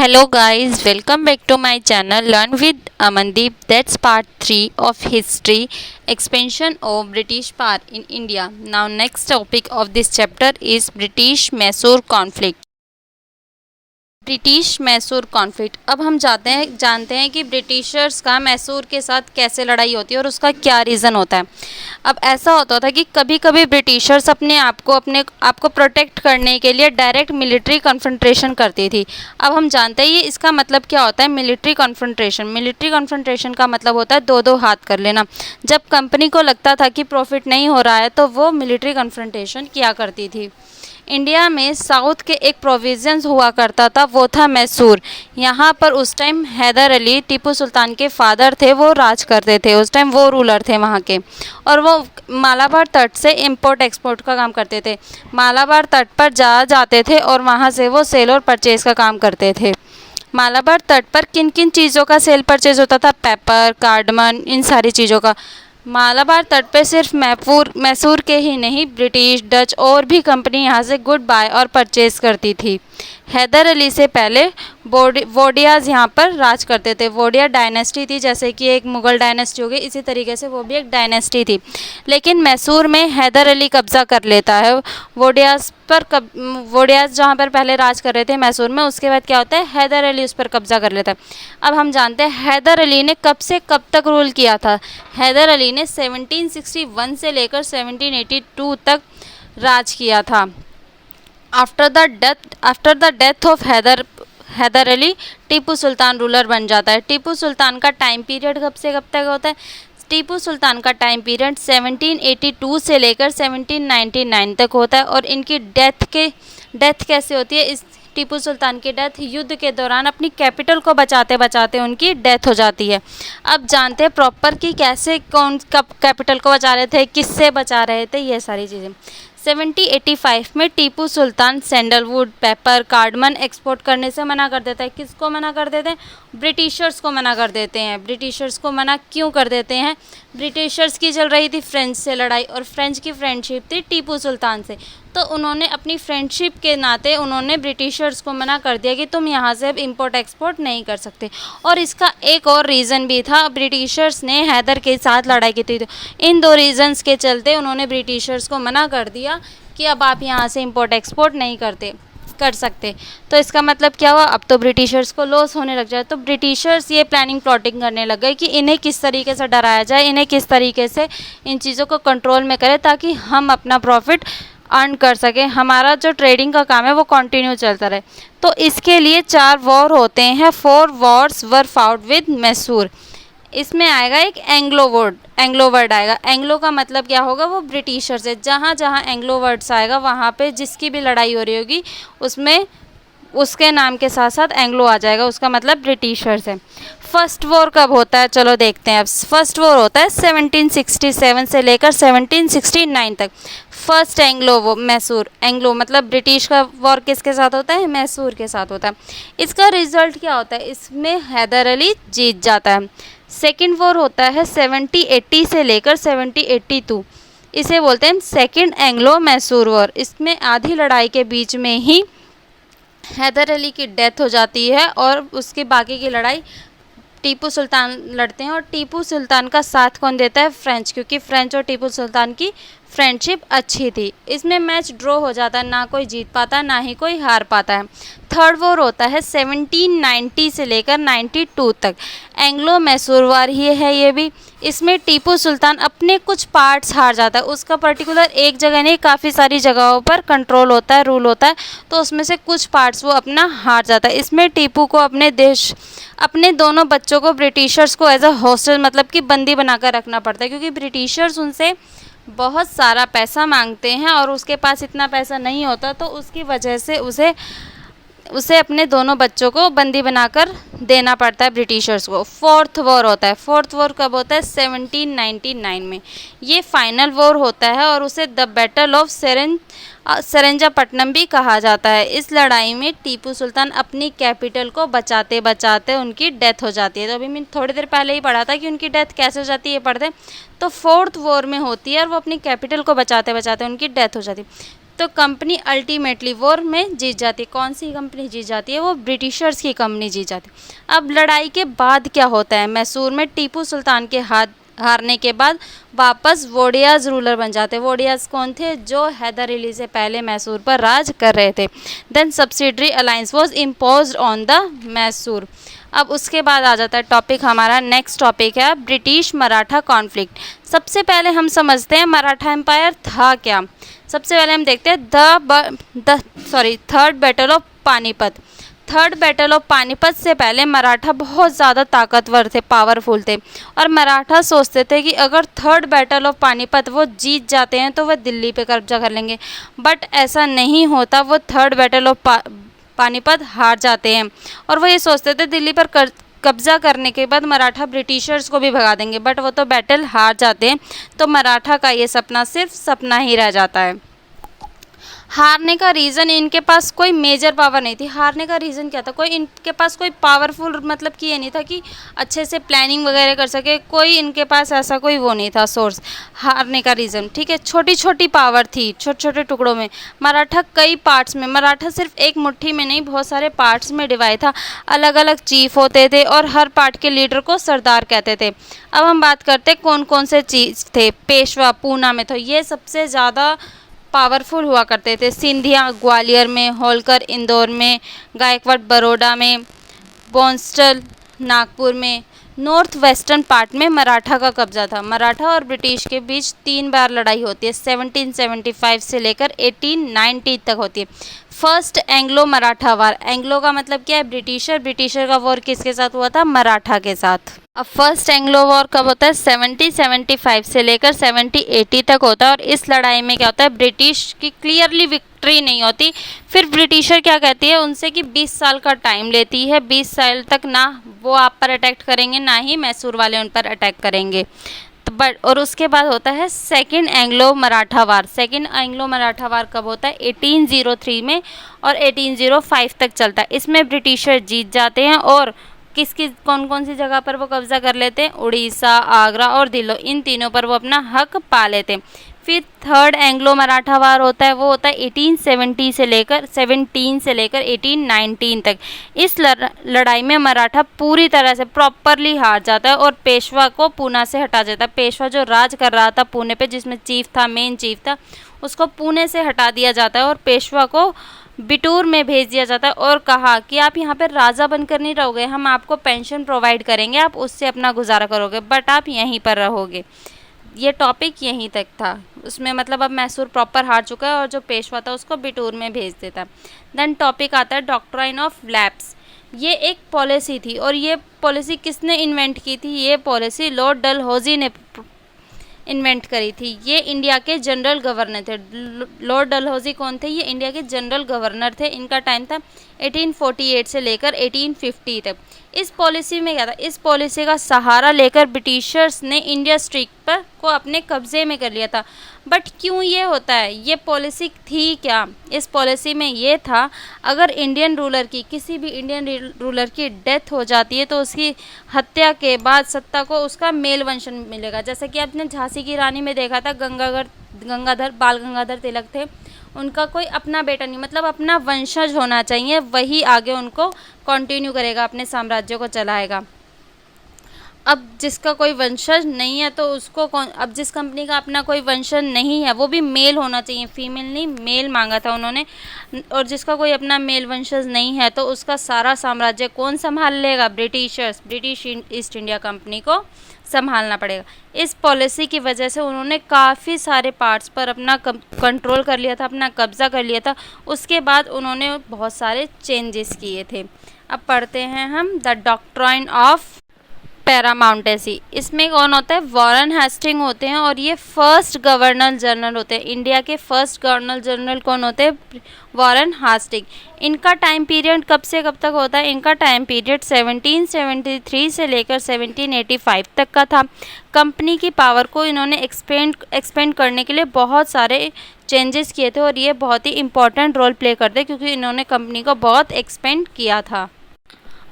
Hello guys, welcome back to my channel Learn with Amandeep. That's part 3 of history expansion of British power in India. Now next topic of this chapter is British Mysore conflict. British Mysore conflict. अब हम जानते हैं कि Britishers का मैसूर के साथ कैसे लड़ाई होती है और उसका क्या रीज़न होता है। अब ऐसा होता था कि कभी कभी ब्रिटिशर्स अपने आप को प्रोटेक्ट करने के लिए डायरेक्ट मिलिट्री कन्फ्रंटेशन करती थी। अब हम जानते हैं ये इसका मतलब क्या होता है। मिलिट्री कन्फ्रंटेशन का मतलब होता है दो दो हाथ कर लेना। जब कंपनी को लगता था कि प्रॉफिट नहीं हो रहा है तो वो मिलिट्री कन्फ्रंटेशन किया करती थी। इंडिया में साउथ के एक प्रोविजंस हुआ करता था, वो था मैसूर। यहाँ पर उस टाइम हैदर अली टीपू सुल्तान के फादर थे, वो राज करते थे। उस टाइम वो रूलर थे वहाँ के, और वो मालाबार तट से इंपोर्ट एक्सपोर्ट का काम करते थे। मालाबार तट पर जाते थे और वहाँ से वो सेल और परचेज़ का काम करते थे। मालाबार तट पर किन किन चीज़ों का सेल परचेज होता था? पेपर, कार्डमन, इन सारी चीज़ों का। मालाबार तट पे सिर्फ मैसूर के ही नहीं, ब्रिटिश, डच और भी कंपनी यहाँ से गुड बाय और परचेज करती थी। हैदर अली से पहले वोडियाज यहाँ पर राज करते थे। वोडिया डायनेस्टी थी, जैसे कि एक मुग़ल डायनेस्टी हो गई, इसी तरीके से वो भी एक डायनेस्टी थी। लेकिन मैसूर में हैदर अली कब्ज़ा कर लेता है। वोडियाज जहाँ पर पहले राज कर रहे थे मैसूर में, उसके बाद क्या होता है, हैदर अली उस पर कब्ज़ा कर लेता है। अब हम जानते हैं हैदर अली ने कब से कब तक रूल किया था। हैदर अली ने 1761 से लेकर 1782 तक राज किया था। After the death of Hyder Ali Tipu Sultan ruler बन जाता है। टीपू सुल्तान का टाइम पीरियड कब से कब तक होता है? टीपू सुल्तान का टाइम पीरियड 1782 से लेकर 1799 तक होता है। और इनकी डेथ कैसे होती है? इस टीपू सुल्तान की डेथ युद्ध के दौरान अपनी कैपिटल को बचाते बचाते उनकी डेथ हो जाती है। अब जानते हैं प्रॉपर कि कैसे कौन कब कैपिटल को बचा रहे थे, किससे बचा रहे थे, ये सारी चीज़ें। 1785 में Tipu Sultan sandalwood, paper, cardamom export करने से मना कर देता है। किसको मना कर देते हैं? ब्रिटिशर्स को मना कर देते हैं। ब्रिटिशर्स को मना क्यों कर देते हैं? ब्रिटिशर्स की चल रही थी फ्रेंच से लड़ाई, और फ्रेंच की फ्रेंडशिप थी टीपू सुल्तान से। तो उन्होंने अपनी फ्रेंडशिप के नाते उन्होंने ब्रिटिशर्स को मना कर दिया कि तुम यहाँ से अब इंपोर्ट एक्सपोर्ट नहीं कर सकते। और इसका एक और रीज़न भी था, ब्रिटिशर्स ने हैदर के साथ लड़ाई की थी। तो इन दो रीज़न्स के चलते उन्होंने ब्रिटिशर्स को मना कर दिया कि अब आप यहाँ से इंपोर्ट एक्सपोर्ट नहीं कर सकते। तो इसका मतलब क्या हुआ? अब तो ब्रिटिशर्स को लॉस होने लग जाए। तो ब्रिटिशर्स ये प्लानिंग प्लॉटिंग करने लग गए कि इन्हें किस तरीके से डराया जाए, इन्हें किस तरीके से इन चीज़ों को कंट्रोल में करें ताकि हम अपना प्रॉफिट अर्न कर सकें, हमारा जो ट्रेडिंग का काम है वो कंटिन्यू चलता रहे। तो इसके लिए 4 वॉर होते हैं। 4 Wars were fought with Mysore. इसमें आएगा एक एंग्लो वर्ड आएगा। एंग्लो का मतलब क्या होगा? वो ब्रिटिशर से। जहाँ जहाँ एंग्लो वर्ड्स आएगा वहाँ पे जिसकी भी लड़ाई हो रही होगी उसमें उसके नाम के साथ साथ एंग्लो आ जाएगा, उसका मतलब ब्रिटिशर्स है। फर्स्ट वॉर कब होता है? चलो देखते हैं। अब फर्स्ट वॉर होता है 1767 से लेकर 1769 तक। फर्स्ट मैसूर मतलब ब्रिटिश का वॉर किसके साथ होता है? मैसूर के साथ होता है। इसका रिजल्ट क्या होता है? इसमें हैदर अली जीत जाता है। सेकेंड वॉर होता है 1780 से लेकर 1782। इसे बोलते हैं सेकेंड एंग्लो मैसूर वॉर। इसमें आधी लड़ाई के बीच में ही हैदर अली की डेथ हो जाती है और उसकी बाकी की लड़ाई टीपू सुल्तान लड़ते हैं। और टीपू सुल्तान का साथ कौन देता है? फ्रेंच, क्योंकि फ्रेंच और टीपू सुल्तान की फ्रेंडशिप अच्छी थी। इसमें मैच ड्रॉ हो जाता है, ना कोई जीत पाता ना ही कोई हार पाता है। थर्ड वॉर होता है 1790 से लेकर 92 तक। एंग्लो मैसूर वार ही है ये भी। इसमें टीपू सुल्तान अपने कुछ पार्ट्स हार जाता है। उसका पर्टिकुलर एक जगह नहीं, काफ़ी सारी जगहों पर कंट्रोल होता है, रूल होता है, तो उसमें से कुछ पार्ट्स वो अपना हार जाता है। इसमें टीपू को अपने दोनों बच्चों को ब्रिटिशर्स को एज अ हॉस्टेज मतलब कि बंदी बनाकर रखना पड़ता है, क्योंकि ब्रिटिशर्स उनसे बहुत सारा पैसा मांगते हैं और उसके पास इतना पैसा नहीं होता, तो उसकी वजह से उसे अपने दोनों बच्चों को बंदी बनाकर देना पड़ता है ब्रिटिशर्स को। फोर्थ वॉर होता है। फोर्थ वॉर कब होता है? 1799 में। ये फाइनल वॉर होता है और उसे द बैटल ऑफ सेरेंजापट्टनम भी कहा जाता है। इस लड़ाई में टीपू सुल्तान अपनी कैपिटल को बचाते बचाते उनकी डेथ हो जाती है। तो अभी मैं थोड़ी देर पहले ही पढ़ा था कि उनकी डेथ कैसे हो जाती है, ये पढ़ते। तो फोर्थ वॉर में होती है और वो अपनी कैपिटल को बचाते बचाते उनकी डेथ हो जाती है। तो कंपनी अल्टीमेटली वॉर में जीत जाती है। कौन सी कंपनी जीत जाती है? वो ब्रिटिशर्स की कंपनी जीत जाती है। अब लड़ाई के बाद क्या होता है? मैसूर में टीपू सुल्तान के हारने के बाद वापस वोडियाज रूलर बन जाते हैं। वोडियाज कौन थे? जो हैदर अली से पहले मैसूर पर राज कर रहे थे। Then subsidiary alliance was imposed on the Mysore. अब उसके बाद आ जाता है टॉपिक हमारा, नेक्स्ट टॉपिक है ब्रिटिश मराठा कॉन्फ्लिक्ट। सबसे पहले हम समझते हैं मराठा एम्पायर था क्या। सबसे पहले हम देखते हैं third battle of Panipat. Third battle of Panipat से पहले मराठा बहुत ज़्यादा ताकतवर थे, पावरफुल थे, और मराठा सोचते थे कि अगर थर्ड बैटल ऑफ पानीपत वो जीत जाते हैं तो वह दिल्ली पे कब्जा कर लेंगे। बट ऐसा नहीं होता, वो थर्ड बैटल ऑफ पानीपत हार जाते हैं और वो ये सोचते थे दिल्ली पर कब्जा करने के बाद मराठा ब्रिटिशर्स को भी भगा देंगे। बट वो तो बैटल हार जाते हैं, तो मराठा का ये सपना सिर्फ सपना ही रह जाता है। हारने का रीज़न, इनके पास कोई मेजर पावर नहीं थी। हारने का रीज़न क्या था? इनके पास कोई पावरफुल मतलब कि ये नहीं था कि अच्छे से प्लानिंग वगैरह कर सके, कोई इनके पास ऐसा कोई वो नहीं था सोर्स हारने का रीज़न। ठीक है, छोटी छोटी पावर थी, छोटे छोटे टुकड़ों में। मराठा कई पार्ट्स में, मराठा सिर्फ एक मुट्ठी में नहीं, बहुत सारे पार्ट्स में डिवाइड था। अलग अलग चीफ होते थे और हर पार्ट के लीडर को सरदार कहते थे। अब हम बात करते हैं कौन कौन से चीफ थे। पेशवा पूना में, तो ये सबसे ज़्यादा पावरफुल हुआ करते थे। सिंधिया ग्वालियर में, होलकर इंदौर में, गायकवाड़ बड़ौदा में, बोंस्टल नागपुर में। नॉर्थ वेस्टर्न पार्ट में मराठा का कब्जा था। मराठा और ब्रिटिश के बीच 3 बार लड़ाई होती है। 1775 से लेकर 1890 तक होती है। फर्स्ट एंग्लो मराठा वार। एंग्लो का मतलब क्या है? ब्रिटिशर। ब्रिटिशर का वॉर किसके साथ हुआ था? मराठा के साथ। अब फर्स्ट एंग्लो वॉर कब होता है? 1775 से लेकर 1780 तक होता है। और इस लड़ाई में क्या होता है? ब्रिटिश की क्लियरली विक्ट्री नहीं होती। फिर ब्रिटिशर क्या कहती है उनसे कि 20 साल का टाइम लेती है। 20 साल तक ना वो आप पर अटैक करेंगे, ना ही मैसूर वाले उन पर अटैक करेंगे। बट और उसके बाद होता है सेकंड एंग्लो मराठा वार। सेकंड एंग्लो मराठा वार कब होता है? 1803 में, और 1805 तक चलता है। इसमें ब्रिटिशर जीत जाते हैं और कौन कौन सी जगह पर वो कब्जा कर लेते हैं? उड़ीसा, आगरा और दिल्ली, इन तीनों पर वो अपना हक पा लेते हैं। फिर थर्ड एंग्लो मराठा वार होता है, वो होता है 1817 से लेकर 1819 तक। इस लड़ाई में मराठा पूरी तरह से प्रॉपरली हार जाता है और पेशवा को पूना से हटा देता है। पेशवा जो राज कर रहा था पुणे पे, जिसमें चीफ था, मेन चीफ था, उसको पुणे से हटा दिया जाता है और पेशवा को बिटूर में भेज दिया जाता है और कहा कि आप यहाँ पर राजा बनकर नहीं रहोगे, हम आपको पेंशन प्रोवाइड करेंगे, आप उससे अपना गुजारा करोगे, बट आप यहीं पर रहोगे। ये टॉपिक यहीं तक था। उसमें मतलब अब मैसूर प्रॉपर हार चुका है और जो पेशवा था उसको बिटूर में भेज देता है। देन टॉपिक आता है डॉक्ट्राइन ऑफ लैप्स। ये एक पॉलिसी थी और ये पॉलिसी किसने इन्वेंट की थी? ये पॉलिसी लॉर्ड डलहौजी ने इन्वेंट करी थी। ये इंडिया के जनरल गवर्नर थे। लॉर्ड डलहौजी कौन थे? ये इंडिया के जनरल गवर्नर थे। इनका टाइम था 1848 से लेकर 1850 तक। इस पॉलिसी में क्या था? इस पॉलिसी का सहारा लेकर ब्रिटिशर्स ने इंडिया स्ट्रीट पर को अपने कब्जे में कर लिया था। बट क्यों ये होता है? ये पॉलिसी थी क्या? इस पॉलिसी में ये था, अगर इंडियन रूलर की, किसी भी इंडियन रूलर की डेथ हो जाती है तो उसकी हत्या के बाद सत्ता को उसका मेल वंशन मिलेगा। जैसे कि आपने झांसी की रानी में देखा था, बाल गंगाधर तिलक थे, उनका कोई अपना बेटा नहीं, मतलब अपना वंशज होना चाहिए, वही आगे उनको कंटिन्यू करेगा, अपने साम्राज्य को चलाएगा। अब जिसका कोई वंशज नहीं है तो उसको अब जिस कंपनी का अपना कोई वंशज नहीं है, वो भी मेल होना चाहिए, फीमेल नहीं मेल मांगा था उन्होंने। और जिसका कोई अपना मेल वंशज नहीं है तो उसका सारा साम्राज्य कौन संभाल लेगा? Britishers. British east India company को संभालना पड़ेगा। इस पॉलिसी की वजह से उन्होंने काफ़ी सारे पार्ट्स पर अपना कंट्रोल कर लिया था, अपना कब्जा कर लिया था। उसके बाद उन्होंने बहुत सारे चेंजेस किए थे। अब पढ़ते हैं हम द डॉक्ट्राइन ऑफ पैरामाउंटेसी। इसमें कौन होता है? वॉरेन हेस्टिंग होते हैं और ये फर्स्ट गवर्नर जनरल होते हैं। इंडिया के फर्स्ट गवर्नर जनरल कौन होते हैं? Warren Hasting. इनका टाइम पीरियड कब से कब तक होता है? इनका टाइम पीरियड 1773 से लेकर 1785 तक का था। कंपनी की पावर को इन्होंने एक्सपेंड करने के लिए बहुत सारे चेंजेस किए थे और ये बहुत ही इंपॉर्टेंट रोल प्ले करते हैं क्योंकि इन्होंने कंपनी को बहुत एक्सपेंड किया था।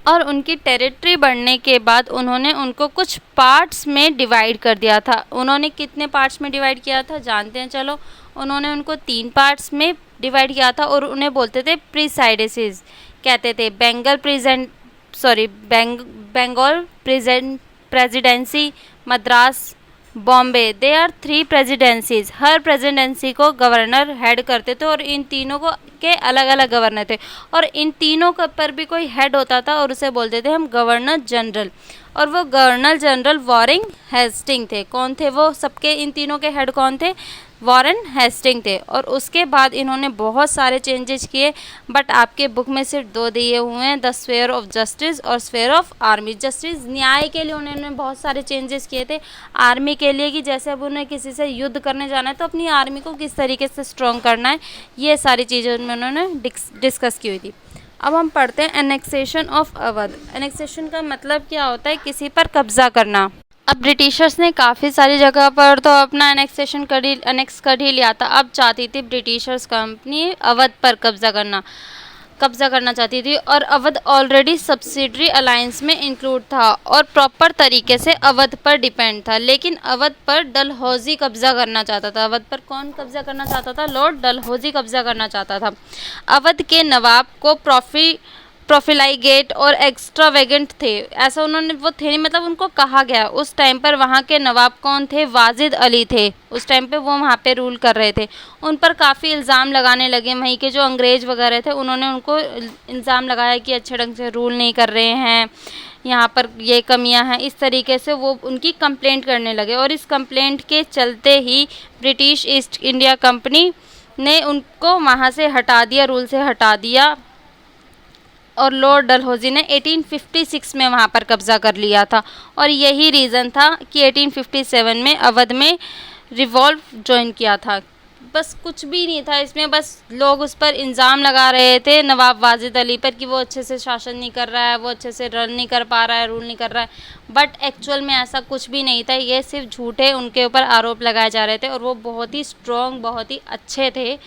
और उनकी टेरिटरी बढ़ने के बाद उन्होंने उनको कुछ पार्ट्स में डिवाइड कर दिया था। उन्होंने कितने पार्ट्स में डिवाइड किया था जानते हैं, चलो। उन्होंने उनको 3 पार्ट्स में डिवाइड किया था और उन्हें बोलते थे प्रीसाइडेसिस, कहते थे Bengal presidency, Madras, Bombay. They are 3 presidencies. हर प्रेसिडेंसी को गवर्नर हेड करते थे और इन तीनों को के अलग अलग गवर्नर थे और इन तीनों के पर भी कोई हेड होता था और उसे बोलते थे हम गवर्नर जनरल। और वो गवर्नर जनरल वॉरेन हेस्टिंग थे। कौन थे वो? सबके इन तीनों के हेड कौन थे? वॉरेन हेस्टिंग थे। और उसके बाद इन्होंने बहुत सारे चेंजेस किए, बट आपके बुक में सिर्फ 2 दिए हुए हैं, द स्फेयर ऑफ जस्टिस और स्फेयर ऑफ आर्मी। जस्टिस न्याय के लिए उन्होंने बहुत सारे चेंजेस किए थे। आर्मी के लिए कि जैसे अब उन्हें किसी से युद्ध करने जाना है तो अपनी आर्मी को किस तरीके से स्ट्रॉन्ग करना है, ये सारी चीज़ें उनमें उन्होंने डिस्कस की हुई थी। अब हम पढ़ते हैं एनेक्सेशन ऑफ अवध। एनेक्सेशन का मतलब क्या होता है? किसी पर कब्जा करना। अब ब्रिटिशर्स ने काफ़ी सारी जगह पर तो अपना एनेक्सेशन अनेक्स कर ही लिया था। अब चाहती थी ब्रिटिशर्स कंपनी अवध पर कब्जा करना चाहती थी और अवध ऑलरेडी सब्सिडरी अलायंस में इंक्लूड था और प्रॉपर तरीके से अवध पर डिपेंड था। लेकिन अवध पर डलहौजी कब्जा करना चाहता था। अवध पर कौन कब्जा करना चाहता था? लॉर्ड डलहौजी कब्जा करना चाहता था। अवध के नवाब को प्रोफिलाइगेट और एक्स्ट्रावेगेंट थे, ऐसा उन्होंने वो थे नहीं, मतलब उनको कहा गया। उस टाइम पर वहाँ के नवाब कौन थे? वाजिद अली थे। उस टाइम पे वो वहाँ पे रूल कर रहे थे। उन पर काफ़ी इल्ज़ाम लगाने लगे। वहीं के जो अंग्रेज़ वगैरह थे उन्होंने उनको इल्ज़ाम लगाया कि अच्छे ढंग से रूल नहीं कर रहे हैं, यहाँ पर ये कमियां हैं। इस तरीके से वो उनकी कंप्लेंट करने लगे और इस कंप्लेंट के चलते ही ब्रिटिश ईस्ट इंडिया कंपनी ने उनको वहाँ से हटा दिया, रूल से हटा दिया। और लॉर्ड डलहौजी ने 1856 में वहाँ पर कब्ज़ा कर लिया था और यही रीज़न था कि 1857 में अवध में रिवॉल्व ज्वाइन किया था। बस कुछ भी नहीं था इसमें, बस लोग उस पर इल्ज़ाम लगा रहे थे नवाब वाजिद अली पर कि वो अच्छे से शासन नहीं कर रहा है, वो अच्छे से रन नहीं कर पा रहा है, रूल नहीं कर रहा है। बट एक्चुअल में ऐसा कुछ भी नहीं था। ये सिर्फ झूठे उनके ऊपर आरोप लगाए जा रहे थे और वो बहुत ही स्ट्रॉन्ग, बहुत ही अच्छे थे,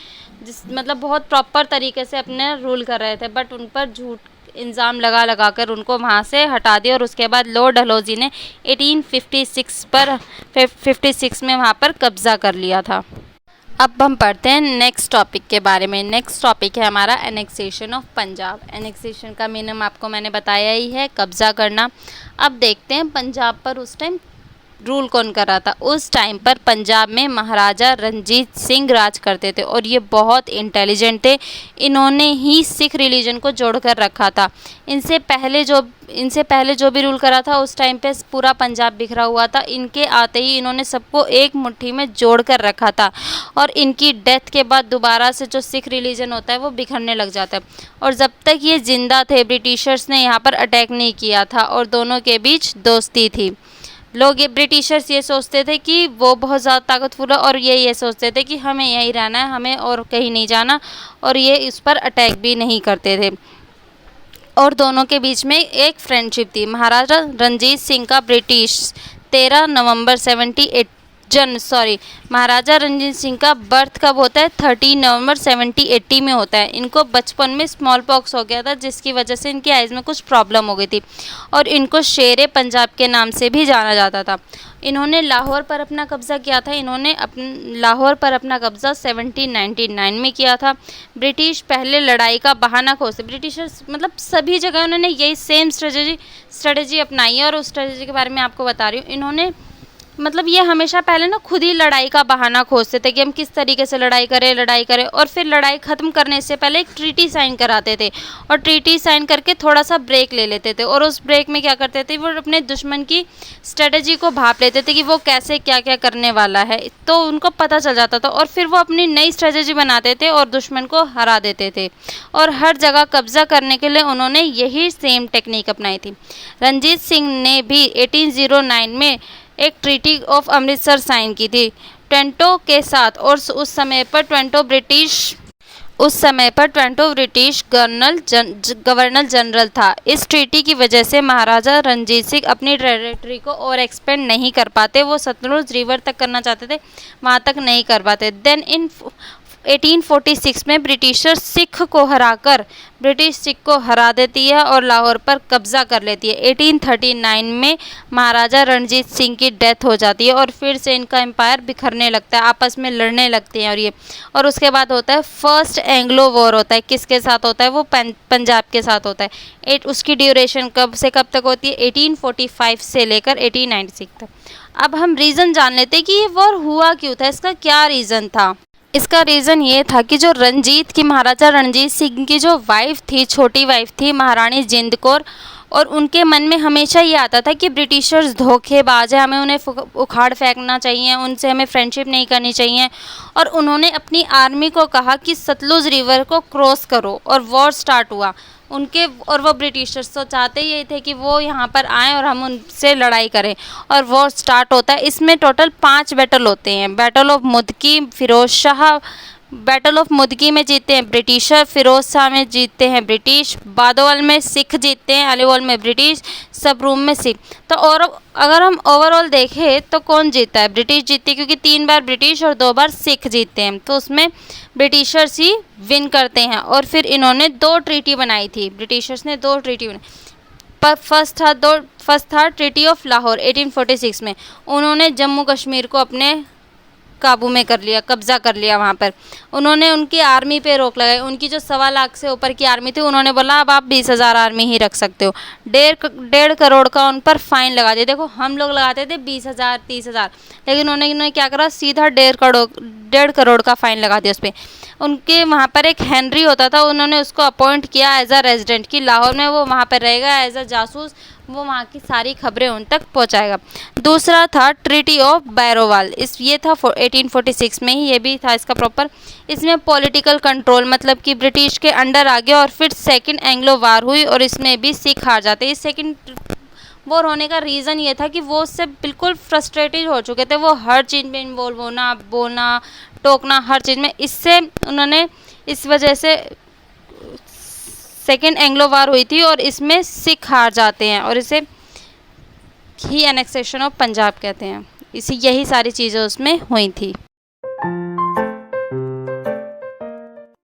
मतलब बहुत प्रॉपर तरीके से अपने रूल कर रहे थे। बट उन पर झूठ इल्ज़ाम लगा कर उनको वहाँ से हटा दिया और उसके बाद लॉर्ड डलहौजी ने 1856 में वहाँ पर कब्ज़ा कर लिया था। अब हम पढ़ते हैं नेक्स्ट टॉपिक के बारे में। नेक्स्ट टॉपिक है हमारा एनेक्सेशन ऑफ पंजाब। एनेक्सेशन का मीनिंग आपको मैंने बताया ही है, कब्ज़ा करना। अब देखते हैं पंजाब पर उस टाइम रूल कौन कर रहा था। उस टाइम पर पंजाब में महाराजा रणजीत सिंह राज करते थे और ये बहुत इंटेलिजेंट थे। इन्होंने ही सिख रिलीजन को जोड़कर रखा था। इनसे पहले जो भी रूल करा था उस टाइम पे पूरा पंजाब बिखरा हुआ था। इनके आते ही इन्होंने सबको एक मुट्ठी में जोड़ कर रखा था और इनकी डेथ के बाद दोबारा से जो सिख रिलीजन होता है वो बिखरने लग जाता है। और जब तक ये जिंदा थे ब्रिटिशर्स ने यहाँ पर अटैक नहीं किया था और दोनों के बीच दोस्ती थी। ये ब्रिटिशर्स ये सोचते थे कि वो बहुत ज़्यादा ताकतवर है और ये सोचते थे कि हमें यहीं रहना है, हमें और कहीं नहीं जाना, और ये इस पर अटैक भी नहीं करते थे। और दोनों के बीच में एक फ्रेंडशिप थी। महाराजा रणजीत सिंह का ब्रिटिश 13 नवंबर 78 महाराजा रणजीत सिंह का बर्थ कब होता है? 13 नवंबर 1780 में होता है। इनको बचपन में स्मॉल पॉक्स हो गया था जिसकी वजह से इनकी आइज़ में कुछ प्रॉब्लम हो गई थी और इनको शेरे पंजाब के नाम से भी जाना जाता था। इन्होंने लाहौर पर अपना कब्ज़ा किया था। लाहौर पर अपना कब्ज़ा 1799 में किया था। ब्रिटिश पहले लड़ाई का बहाना खोजते। ब्रिटिशर्स मतलब सभी जगह उन्होंने यही सेम स्ट्रेटजी अपनाई है और उस स्ट्रेटजी के बारे में आपको बता रही हूँ। इन्होंने मतलब ये हमेशा पहले ना खुद ही लड़ाई का बहाना खोजते थे कि हम किस तरीके से लड़ाई करें और फिर लड़ाई ख़त्म करने से पहले एक ट्रीटी साइन कराते थे और ट्रीटी साइन करके थोड़ा सा ब्रेक ले लेते थे और उस ब्रेक में क्या करते थे, वो अपने दुश्मन की स्ट्रेटजी को भाप लेते थे कि वो कैसे क्या क्या करने वाला है, तो उनको पता चल जाता था और फिर वो अपनी नई स्ट्रेटजी बनाते थे और दुश्मन को हरा देते थे। और हर जगह कब्जा करने के लिए उन्होंने यही सेम टेक्निक अपनाई थी। रणजीत सिंह ने भी 1809 में एक ट्रीटी ऑफ अमृतसर साइन की थी ट्रेंटो के साथ और उस समय पर ट्रेंटो ब्रिटिश गवर्नर जनरल था। इस ट्रीटी की वजह से महाराजा रणजीत सिंह अपनी टेरिटरी को और एक्सपेंड नहीं कर पाते। वो सतलुज रिवर तक करना चाहते थे, वहाँ तक नहीं कर पाते। देन इन 1846 में ब्रिटिशर सिख को हराकर ब्रिटिश सिख को हरा देती है और लाहौर पर कब्जा कर लेती है। 1839 में महाराजा रणजीत सिंह की डेथ हो जाती है और फिर से इनका एम्पायर बिखरने लगता है, आपस में लड़ने लगते हैं और उसके बाद होता है फर्स्ट एंग्लो वॉर होता है। किसके साथ होता है? वो पंजाब के साथ होता है। उसकी ड्यूरेशन कब से कब तक होती है? 1845 से लेकर 1896 तक। अब हम रीज़न जान लेते हैं कि ये वॉर हुआ क्यों था, इसका क्या रीज़न था। इसका रीज़न ये था कि जो महाराजा रणजीत सिंह की जो वाइफ थी, छोटी वाइफ थी महारानी जिंद कौर, और उनके मन में हमेशा ये आता था कि ब्रिटिशर्स धोखेबाज है, हमें उन्हें उखाड़ फेंकना चाहिए, उनसे हमें फ्रेंडशिप नहीं करनी चाहिए। और उन्होंने अपनी आर्मी को कहा कि सतलुज रिवर को क्रॉस करो और वॉर स्टार्ट हुआ उनके। और वो ब्रिटिशर्स तो चाहते ही थे कि वो यहाँ पर आएँ और हम उनसे लड़ाई करें, और वॉर स्टार्ट होता है। इसमें टोटल 5 बैटल होते हैं। Battle of Mudki, Firoz Shah. Battle of Mudki में जीतते हैं ब्रिटिशर, फिरोज शाह में जीतते हैं ब्रिटिश, बादोवाल में सिख जीतते हैं, अलीवाल में ब्रिटिश, सबरूम में सिख। तो और अगर हम ओवरऑल देखें तो कौन जीतता है? ब्रिटिश जीतती है, क्योंकि 3 बार ब्रिटिश और 2 बार सिख जीतते हैं, तो उसमें ब्रिटिशर्स ही विन करते हैं। और फिर इन्होंने 2 ट्रीटी बनाई थी, ब्रिटिशर्स ने 2 ट्रीटी बनाई। पर फर्स्ट था ट्रीटी ऑफ लाहौर 1846 में। उन्होंने जम्मू कश्मीर को अपने काबू में कर लिया, कब्जा कर लिया वहाँ पर। उन्होंने उनकी आर्मी पे रोक लगाई। उनकी जो 1.25 लाख से ऊपर की आर्मी थी, उन्होंने बोला अब आप 20,000 आर्मी ही रख सकते हो। 1.5 करोड़ का उन पर फाइन लगा दिया। देखो हम लोग लगाते थे 20,000 30,000, लेकिन उन्होंने क्या करा, सीधा 1.5 करोड़ का फाइन लगा दिया उस पर। उनके वहाँ पर एक हेनरी होता था, उन्होंने उसको अपॉइंट किया एज अ रेजिडेंट कि लाहौर में वो वहाँ पर रहेगा एज अ जासूस, वो वहाँ की सारी खबरें उन तक पहुँचाएगा। दूसरा था ट्रीटी ऑफ बैरोवाल, ये था 1846 में ही, ये भी था इसका प्रॉपर। इसमें पॉलिटिकल कंट्रोल, मतलब कि ब्रिटिश के अंडर आ गया। और फिर सेकंड एंग्लो वार हुई और इसमें भी सिख हार जाते। इस सेकंड वॉर होने का रीज़न ये था कि वो उससे बिल्कुल फ्रस्ट्रेटेड हो चुके थे, वो हर चीज़ में इन्वॉल्व होना, बोलना, टोकना, हर चीज़ में। इससे उन्होंने इस वजह से सेकेंड एंग्लो वार हुई थी और इसमें सिख हार जाते हैं और इसे ही एनेक्सेशन ऑफ पंजाब कहते हैं। यही सारी चीज़ें उसमें हुई थी।